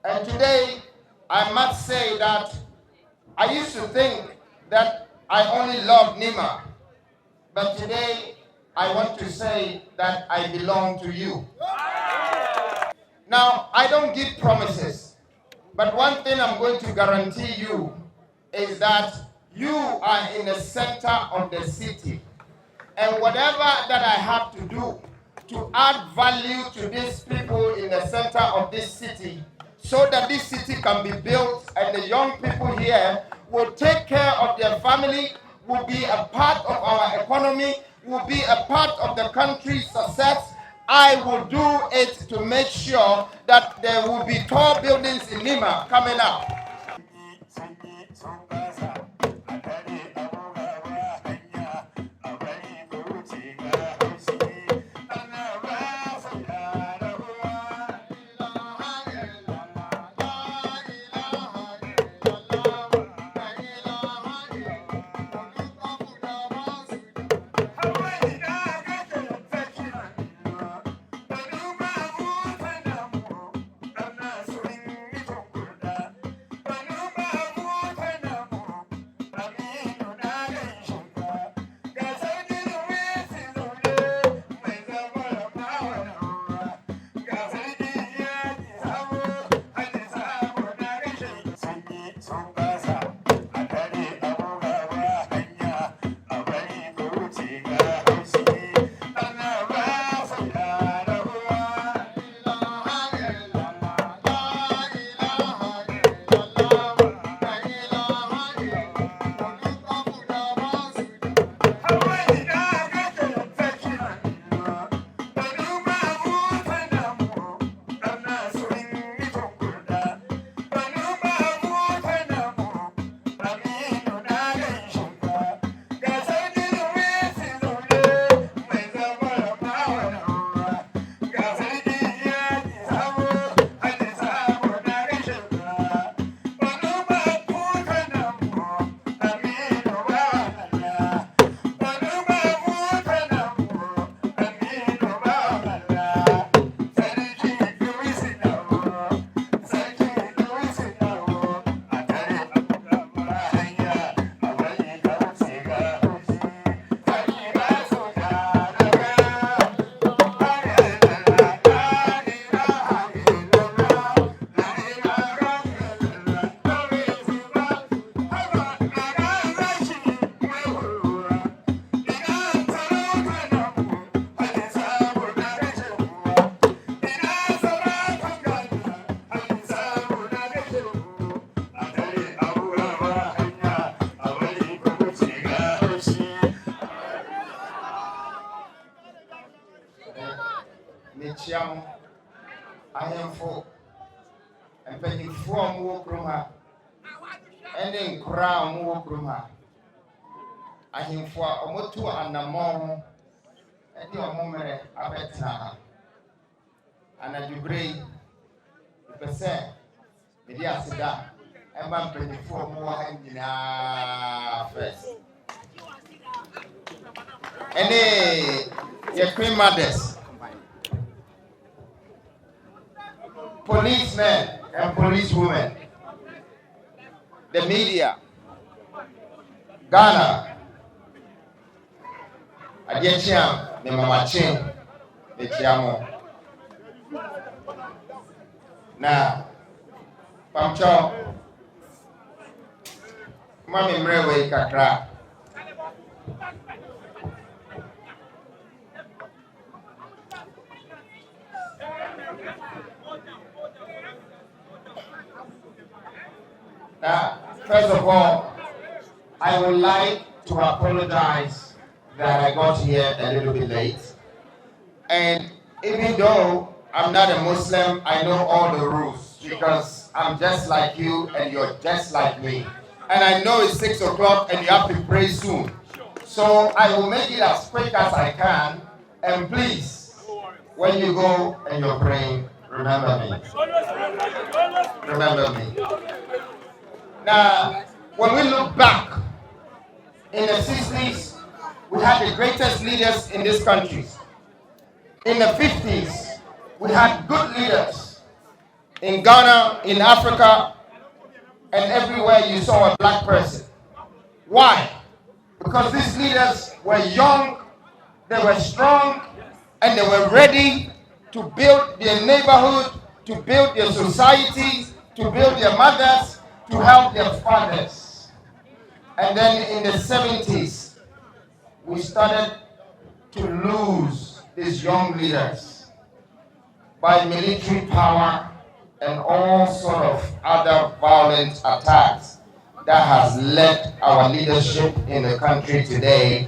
And today, I must say that I used to think that I only love Nima. But today, I want to say that I belong to you. Now, I don't give promises, but one thing I'm going to guarantee you is that you are in the center of the city. And whatever that I have to do to add value to these people in the center of this city, so that this city can be built and the young people here will take care of their family, will be a part of our economy, will be a part of the country's success, I will do it to make sure that there will be tall buildings in Nima coming up. Michiam, I am for and penny from Wokruma and then crown Wokruma. I am for a motu and a mom and your moment a better. And a degree, the percent, the Yasida, and 124 more in first. And your queen mothers. Policemen and policewomen, the media, Ghana, Adiachiam, the Mamachin, the Chiamo. Now, Pamcho, Mammy Mrewe Accra. Now, first of all, I would like to apologize that I got here a little bit late. And even though I'm not a Muslim, I know all the rules because I'm just like you and you're just like me. And I know it's 6 o'clock and you have to pray soon. So I will make it as quick as I can. And please, when you go and you're praying, remember me. Remember me. Now, when we look back, in the 60s, we had the greatest leaders in this country. In the 50s, we had good leaders. in Ghana, in Africa, and everywhere you saw a black person. Why? Because these leaders were young, they were strong, and they were ready to build their neighborhood, to build their societies, to build their mothers, to help their fathers. And then in the 70s, we started to lose these young leaders by military power and all sort of other violent attacks that has led our leadership in the country today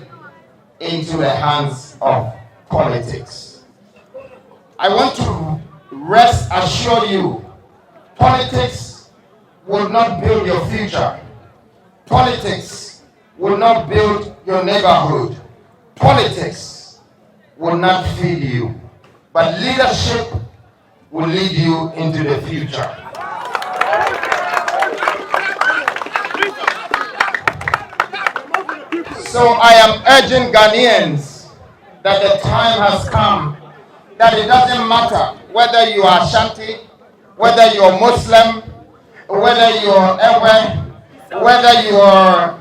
into the hands of politics. I want to rest assure you, politics will not build your future. Politics will not build your neighborhood. Politics will not feed you. But leadership will lead you into the future. So I am urging Ghanaians that the time has come, that it doesn't matter whether you are Ashanti, whether you are Muslim, whether you are Ewe, whether you are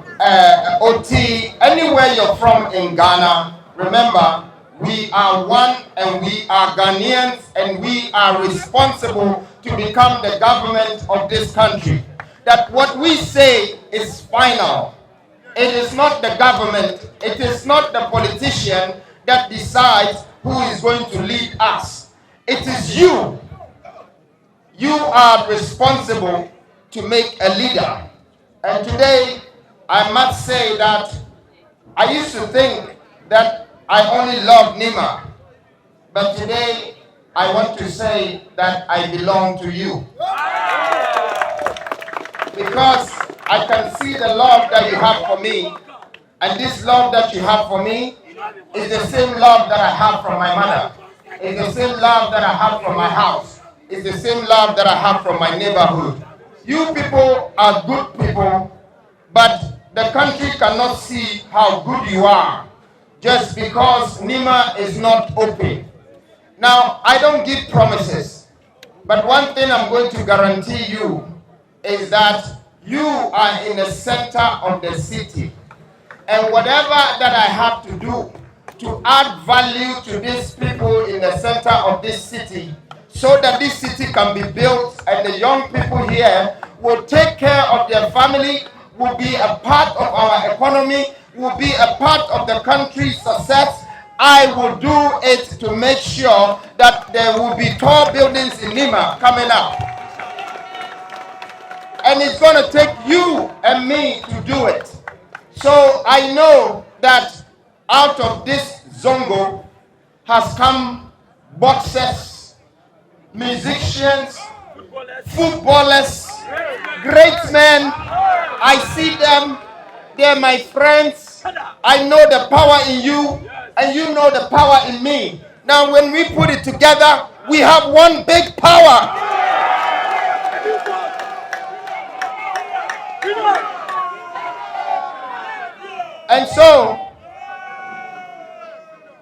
OT, anywhere you're from in Ghana, remember, we are one and we are Ghanaians and we are responsible to become the government of this country. That what we say is final. It is not the government, it is not the politician that decides who is going to lead us. It is you. You are responsible to make a leader. And today, I must say that I used to think that I only love Nima. But today, I want to say that I belong to you. Because I can see the love that you have for me. And this love that you have for me is the same love that I have from my mother. It's the same love that I have from my house. It's the same love that I have from my neighborhood. You people are good people, but the country cannot see how good you are just because Nima is not open. Now, I don't give promises, but one thing I'm going to guarantee you is that you are in the center of the city. And whatever that I have to do to add value to these people in the center of this city, so that this city can be built and the young people here will take care of their family, will be a part of our economy, will be a part of the country's success, I will do it to make sure that there will be tall buildings in Nima coming up. And it's going to take you and me to do it. So I know that out of this Zongo has come boxers, musicians, footballers, great men. I see them. They're my friends. I know the power in you, and you know the power in me. Now, when we put it together, we have one big power. And so,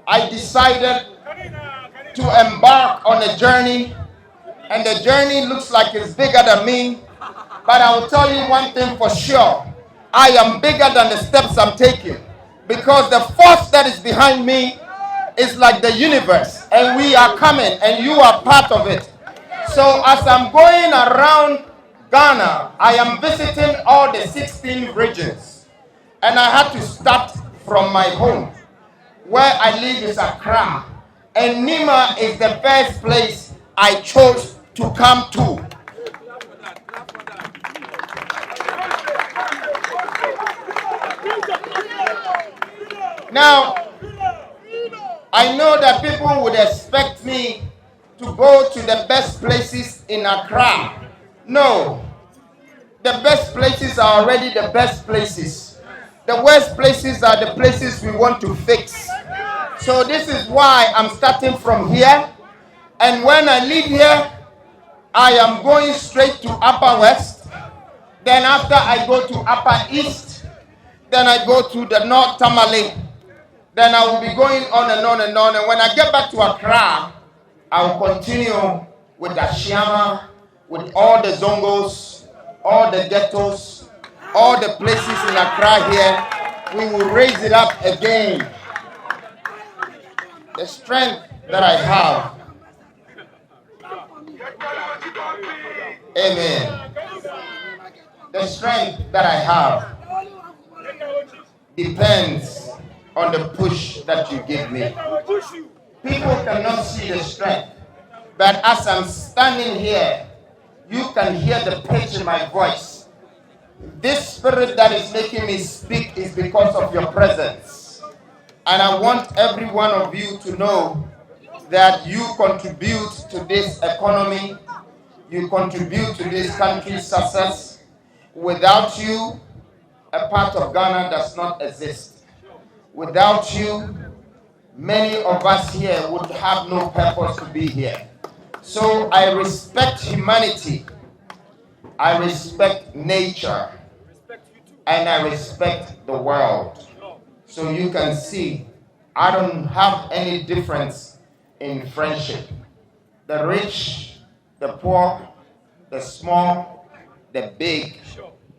I decided to embark on a journey, and the journey looks like it's bigger than me, but I will tell you one thing for sure. I am bigger than the steps I'm taking, because the force that is behind me is like the universe, and we are coming, and you are part of it. So as I'm going around Ghana, I am visiting all the 16 regions, and I had to start from my home. Where I live is Accra, and Nima is the first place I chose to come to. Now, I know that people would expect me to go to the best places in Accra. No, the best places are already the best places. The worst places are the places we want to fix. So this is why I'm starting from here. And when I leave here, I am going straight to Upper West. Then after I go to Upper East, then I go to the North Tamale. Then I will be going on and on and on. And when I get back to Accra, I will continue with Ashiama, with all the zongos, all the ghettos, all the places in Accra here. We will raise it up again. The strength that I have. Amen. The strength that I have depends on the push that you give me. People cannot see the strength, but as I'm standing here, you can hear the pitch in my voice. This spirit that is making me speak is because of your presence. And I want every one of you to know that you contribute to this economy, you contribute to this country's success. Without you, a part of Ghana does not exist. Without you, many of us here would have no purpose to be here. So I respect humanity, I respect nature, and I respect the world. So you can see, I don't have any difference in friendship. The rich, the poor, the small, the big,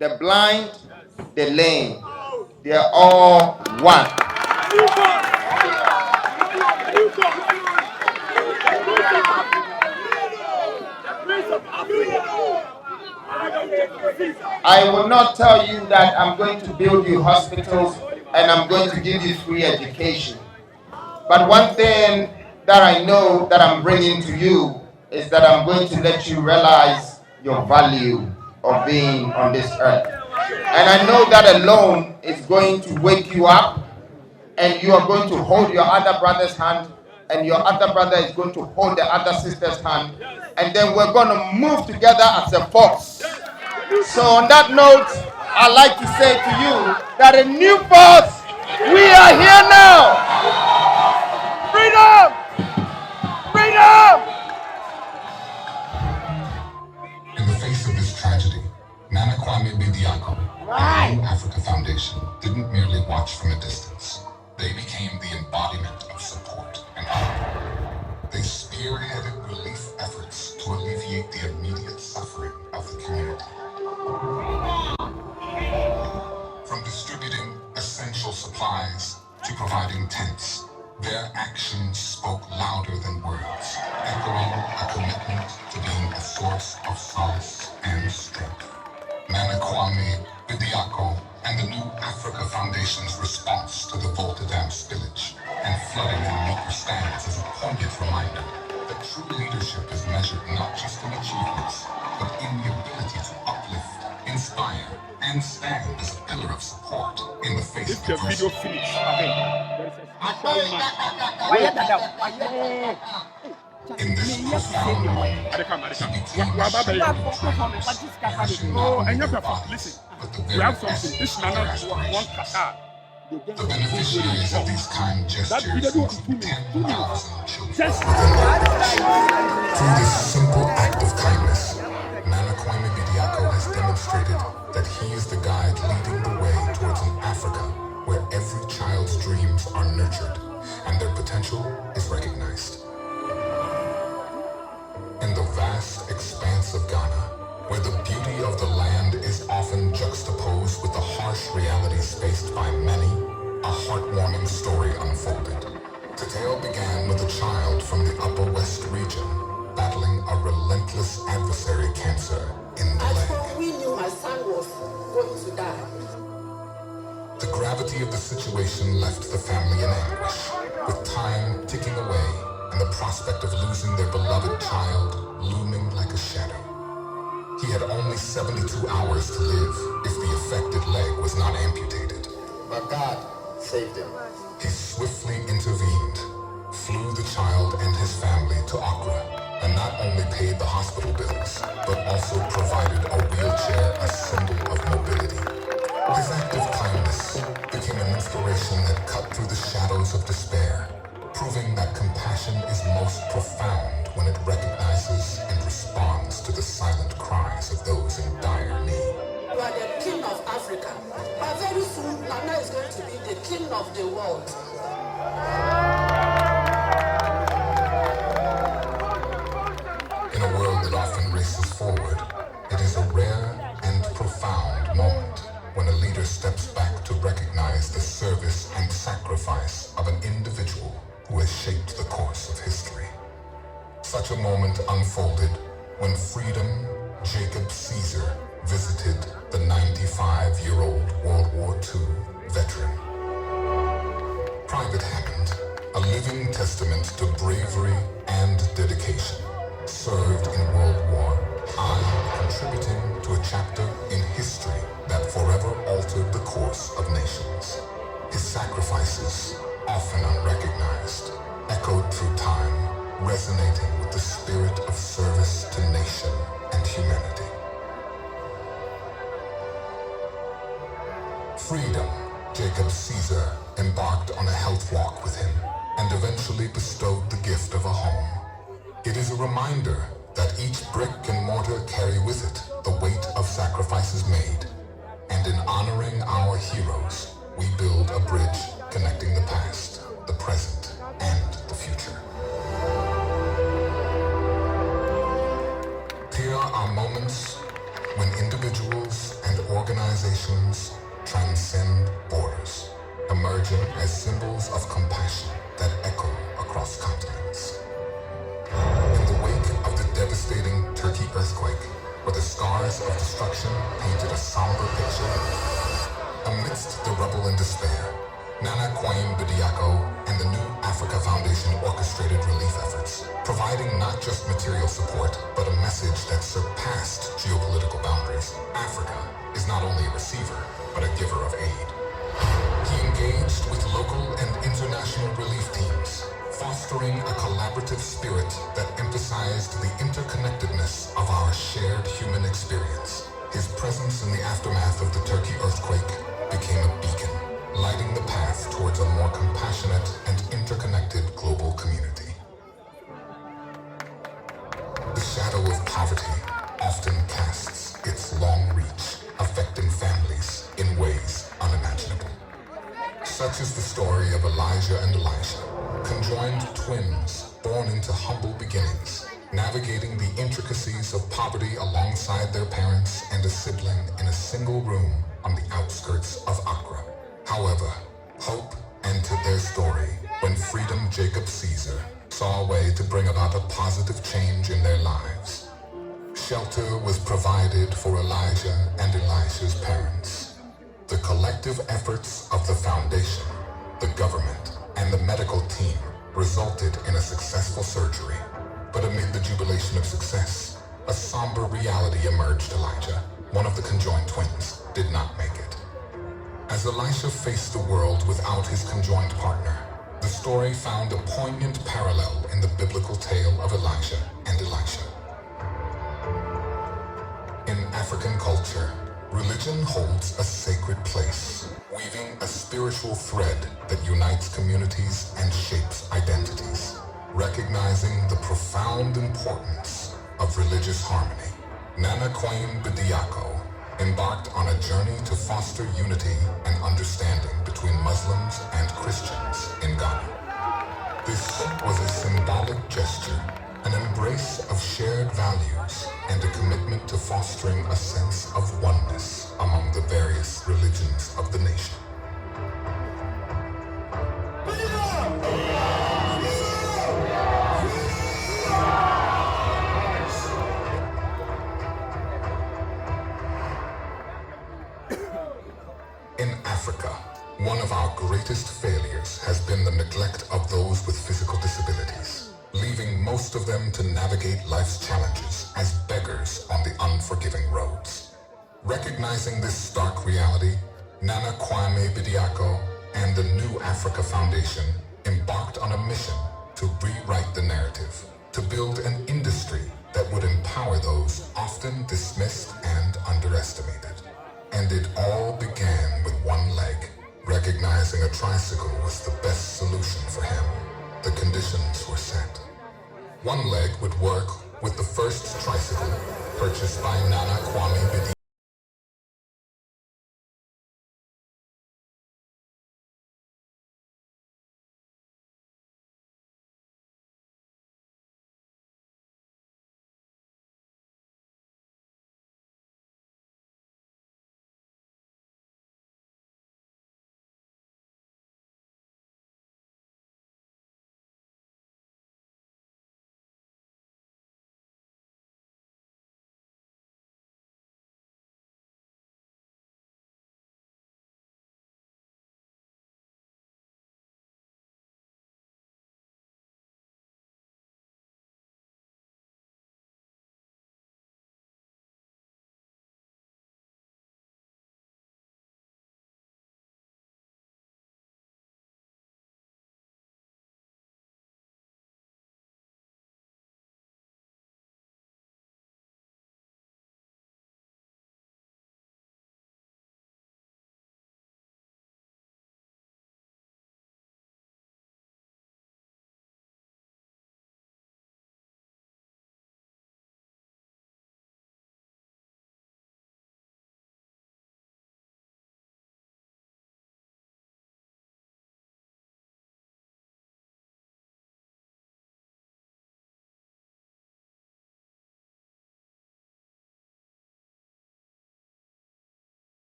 the blind, the lame, they are all one. I will not tell you that I'm going to build you hospitals and I'm going to give you free education. But one thing that I know that I'm bringing to you is that I'm going to let you realize your value of being on this earth. And I know that alone is going to wake you up, and you are going to hold your other brother's hand, and your other brother is going to hold the other sister's hand, and then we're going to move together as a force. So on that note, I'd like to say to you that a new force, we are here now. Freedom! Freedom! In the face of this tragedy, Nana Kwame Bediako and the New Africa Foundation didn't merely watch from a distance. They became the embodiment of support and hope. They spearheaded relief efforts to alleviate the immediate suffering of the community. From distributing essential supplies to providing tents, their actions spoke louder than words, echoing a commitment to being a source of solace and strength. Nana Kwame Bediako and the New Africa Foundation's response to the Volta Dam spillage and flooding in Loper stands is a poignant reminder that true leadership is measured not just in achievements, but in the ability to uplift, inspire, and stand as a pillar of support in the face of adversity. In this profound moment, he became a shadow of triumphs, passion not only their bodies, but the very essence of their aspirations. The beneficiaries of these kind gestures include 10,000 children within their reach. Through this simple act of kindness, Nana Kwame Bediako has demonstrated that he is the guide leading the way towards an Africa where every child's dreams are nurtured and their potential is recognized. In the vast expanse of Ghana, where the beauty of the land is often juxtaposed with the harsh realities faced by many, a heartwarming story unfolded. The tale began with a child from the Upper West region battling a relentless adversary cancer in the leg. We knew my son was going to die. The gravity of the situation left the family in anguish, with time ticking away and the prospect of losing their beloved child looming like a shadow. He had only 72 hours to live if the affected leg was not amputated. But God saved him. He swiftly intervened, flew the child and his family to Accra, and not only paid the hospital bills, but also provided a wheelchair, a symbol of mobility. His act of kindness became an inspiration that cut through the shadows of despair, proving that compassion is most profound when it recognizes and responds to the silent cries of those in dire need. You are the king of Africa, but very soon Nana is going to be the king of the world. In a world that often races forward, unfolded when Freedom Jacob Caesar visited the 95-year-old World War II veteran. Private Hammond, a living testament to bravery and dedication, served in World War I, contributing to a chapter in history that forever altered the course of nations. His sacrifices, often unrecognized, echoed through time, resonating with the spirit of service to nation and humanity. Freedom Jacob Caesar embarked on a health walk with him and eventually bestowed the gift of a home. It is a reminder that each brick and mortar carry with it the weight of sacrifices made, and in honoring our heroes, we build a bridge connecting the past, the present, and the future. Here are moments when individuals and organizations transcend borders, emerging as symbols of compassion that echo across continents. In the wake of the devastating Turkey earthquake, where the scars of destruction painted a somber picture, amidst the rubble and despair, Nana Kwaim Bediako and the New Africa Foundation orchestrated relief efforts, providing not just material support, but a message that surpassed geopolitical boundaries. Africa is not only a receiver, but a giver of aid. He engaged with local and international relief teams, fostering a collaborative spirit that emphasized the interconnectedness of our shared human experience. His presence in the aftermath of the Turkey earthquake became a beacon, lighting the path towards a more compassionate and interconnected global community. The shadow of poverty often casts its long reach, affecting families in ways unimaginable. Such is the story of Elijah and Elisha, conjoined twins born into humble beginnings, navigating the intricacies of poverty alongside their parents and a sibling in a single room on the outskirts of Accra. However, hope entered their story when Freedom Jacob Caesar saw a way to bring about a positive change in their lives. Shelter was provided for Elijah and Elisha's parents. The collective efforts of the foundation, the government, and the medical team resulted in a successful surgery. But amid the jubilation of success, a somber reality emerged. Elijah, one of the conjoined twins, did not make it. As Elisha faced the world without his conjoined partner, the story found a poignant parallel in the biblical tale of Elijah and Elisha. In African culture, religion holds a sacred place, weaving a spiritual thread that unites communities and shapes identities. Recognizing the profound importance of religious harmony, Nana Kwaim Bediako embarked on a journey to foster unity and understanding between Muslims and Christians in Ghana. This was a symbolic gesture, an embrace of shared values, and a commitment to fostering a sense of oneness among the various religions of the nation. In Africa, one of our greatest failures has been the neglect of those with physical disabilities, leaving most of them to navigate life's challenges as beggars on the unforgiving roads. Recognizing this stark reality, Nana Kwame Bediako and the New Africa Foundation embarked on a mission to rewrite the narrative, to build an industry that would empower those often dismissed and underestimated. And it all began with one leg, recognizing a tricycle was the best solution for him. The conditions were set. One leg would work with the first tricycle purchased by Nana Kwame Bediako.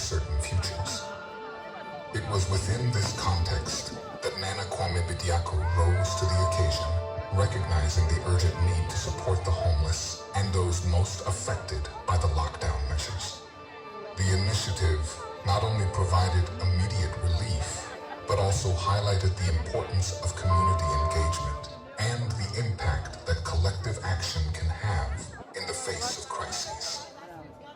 certain futures. It was within this context that Nana Kwame Bediako rose to the occasion, recognizing the urgent need to support the homeless and those most affected by the lockdown measures. The initiative not only provided immediate relief, but also highlighted the importance of community engagement and the impact that collective action can have in the face of crises.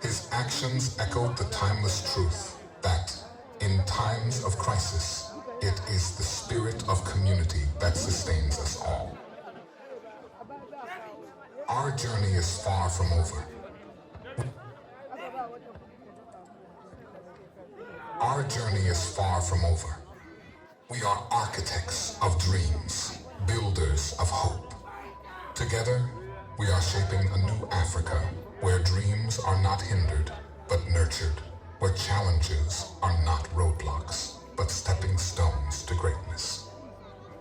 His actions echoed the timeless truth that, in times of crisis, it is the spirit of community that sustains us all. Our journey is far from over. Our journey is far from over. We are architects of dreams, builders of hope. Together, we are shaping a new Africa where dreams are not hindered, but nurtured, where challenges are not roadblocks, but stepping stones to greatness.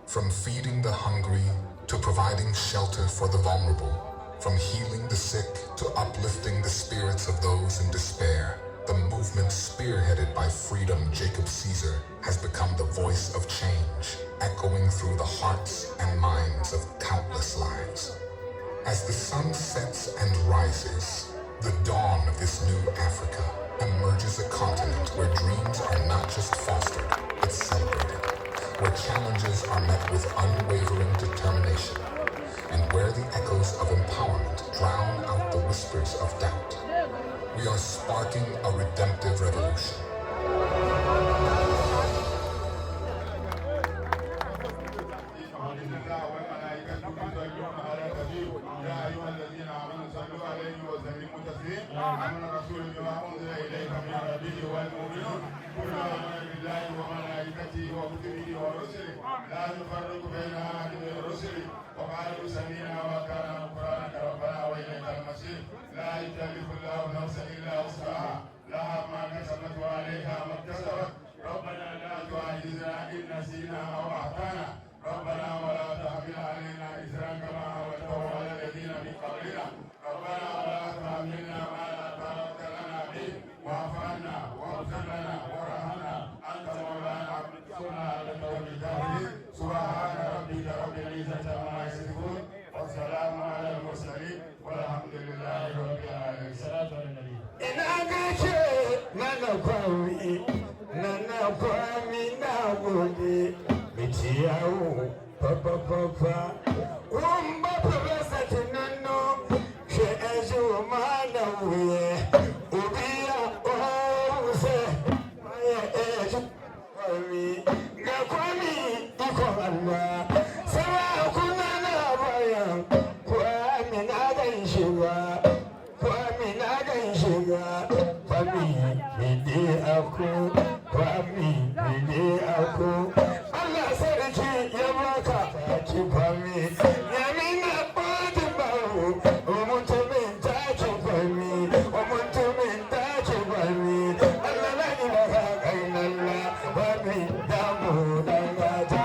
From feeding the hungry to providing shelter for the vulnerable, from healing the sick to uplifting the spirits of those in despair, the movement spearheaded by Freedom Jacob Caesar has become the voice of change, echoing through the hearts and minds of countless lives. As the sun sets and rises, the dawn of this new Africa emerges a continent where dreams are not just fostered, but celebrated, where challenges are met with unwavering determination, and where the echoes of empowerment drown out the whispers of doubt. We are sparking a redemptive revolution. لا يكلف الله نفسا الا وسعها لها ما كسبت وعليها ما اكتسبت ربنا لا تؤاخذنا ان نسينا او اخطانا ربنا ولا تحمل علينا اسرا كما حملته على الذين من قبلنا ربنا ولا تحملنا ما لا طاقه لنا به واعف عنا واغفر لنا وارحمنا انت مولانا انصرنا على القوم الكافرين سبحان ربك رب العزه عما يصفون والسلام على المرسلين والحمد لله رب العالمين. الصلاه على النبي. Nana Kwame Nagode, Mitiao, Papa, Umba Professor Tinano, she as you mana Ubia, oh, my age, Kwame, Nakwame, Ikwana, Sarah Kunana, Kwame Nagan Sugar, Kwame Nagan Sugar, Kwame, Midi Aku, Kwame, Midi Aku, Allah Saraki, Yamaka, Kwame, Yamina Padibaru, Omuntumin Tachi Kwame, Omuntumin Tachi Kwame, Allah Nima Kainala, Kwame, Damu, Nangata.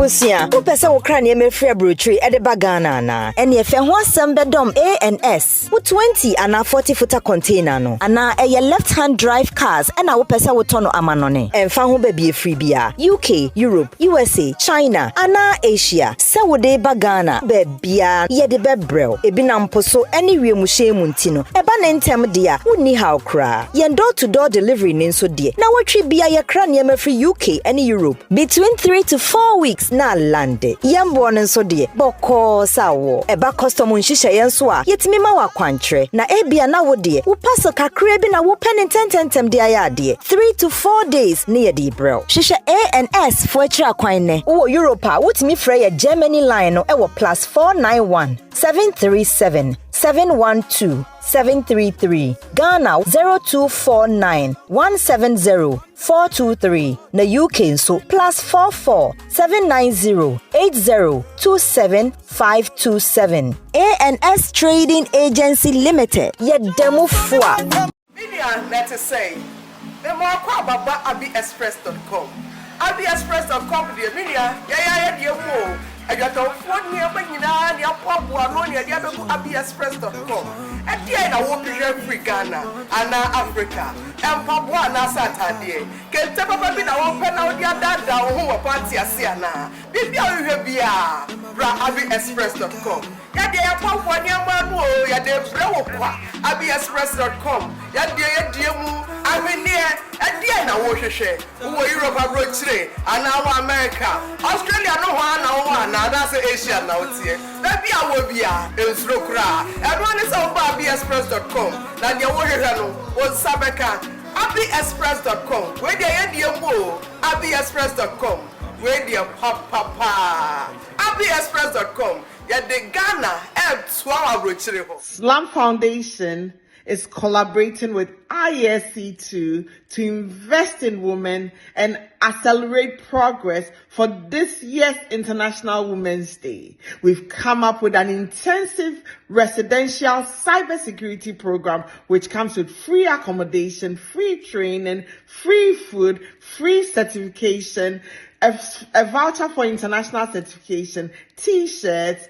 Abusia, who pesa wo kra niyeme free brochure e de bagana na. Ene efe ho asem bedom A&S. Wo 20 ana 40 footer container no. Ana eye left hand drive cars ena wo pesa wo tono amanone. Emfa ho ba bi free bia. UK, Europe, USA, China, ana Asia. Se wo de bagana be bia ye de bebrel. Ebi na mposo ene wiemuhye mu ntino. Eba na ntem dia, wonni how kra. Ye door to door delivery ni nso de. Na wotwe bia ye kra niyeme free UK and Europe. Between 3 to 4 weeks na lande. Yembo nso de. Boko sawo. Eba custom nhihye yenso a yetimi ma wa kwantre. Na ebia na wo de. Wo paso kakra bi na wo pen tentem de ayade. 3 to 4 days ne ye de brel. Hihye A&S for akira kwan ne. Wo Europe a wotimi frɛ ye Germany line no ewo +491 737 712 733. Ghana 0249 170 423. Na UK so +44 790 80 27 527. A&S Trading Agency Limited. Ye demo fwa. Million letters say. The more kwababa abiexpress.com. abiexpress.com the million. Yeah. I got a phone here, but you know, your pop one near the other abiexpress.com. And then I will be free Ghana and Africa. And pop one Saturday. Can tell me I will pen out your dad down home party Siana. Maybe I will be abiexpress.com. Yeah, they are pop one year man. Yeah, they blow abiexpress.com. Yeah, dear, I mean, near and then I will share. Who Europe abroad today and now America. Australia no one. Now that's Asia now here. Maybe I will be in Srokra. Everyone is on abiexpress.com. Now you will on Sabeka. abiexpress.com. Where they end your mo. abiexpress.com. Where they papa. abiexpress.com. Yeah, the Ghana Slam Foundation is collaborating with ISC2 to invest in women and accelerate progress for this year's International Women's Day. We've come up with an intensive residential cybersecurity program which comes with free accommodation, free training, free food, free certification, a voucher for international certification, t-shirts,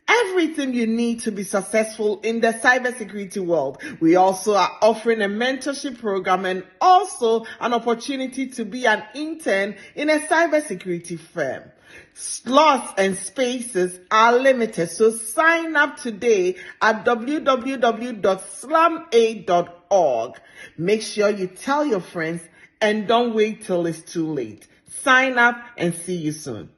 everything you need to be successful in the cybersecurity world. We also are offering a mentorship program and also an opportunity to be an intern in a cybersecurity firm. Slots and spaces are limited, so sign up today at www.slamaid.org. Make sure you tell your friends and don't wait till it's too late. Sign up and see you soon.